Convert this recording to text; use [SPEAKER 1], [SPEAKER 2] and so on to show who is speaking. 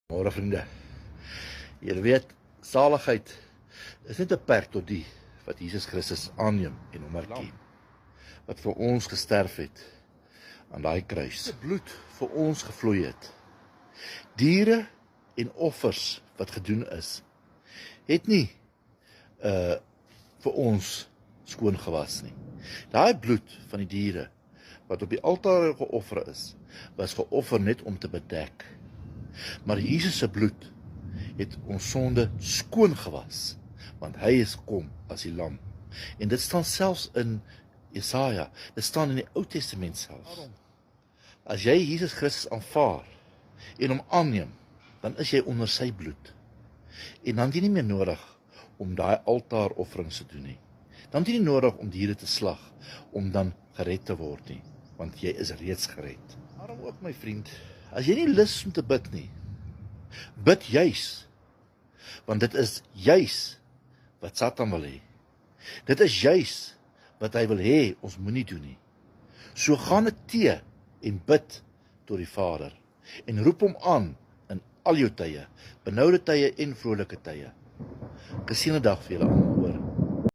[SPEAKER 1] Môre vriende, julle weet, saligheid is nie beperk tot die wat Jesus Christus aanneem en hom erken, wat vir ons gesterf het aan daai kruis, sy bloed vir ons gevloei het. Diere en offers wat gedoen is, het nie vir ons skoon gewas nie. Daai bloed van die diere wat op die altaar geoffer is, was geoffer net om te bedek. Maar Jesus se bloed het ons sonde skoon gewas, want hy is kom as die lam. En dit staan selfs in Jesaja, dit staan in die Ou Testament selfs. As jy Jesus Christus aanvaar en hom aanneem, dan is jy onder sy bloed. En dan het jy nie meer nodig om daai altaarofferings te doen nie. Dan het jy nie nodig om diere te slag, om dan gered te word nie, want jy is reeds gered. Daarom ook my vriend, as jy nie lus om te bid nie, bid juis, want dit is juis wat Satan wil hê. Dit is juis wat hy wil hê ons moenie doen nie. So gaan dit tee en bid tot die Vader en roep hom aan in al jou tye, benoude tye en vrolike tye. Geseënde dag vir julle almal.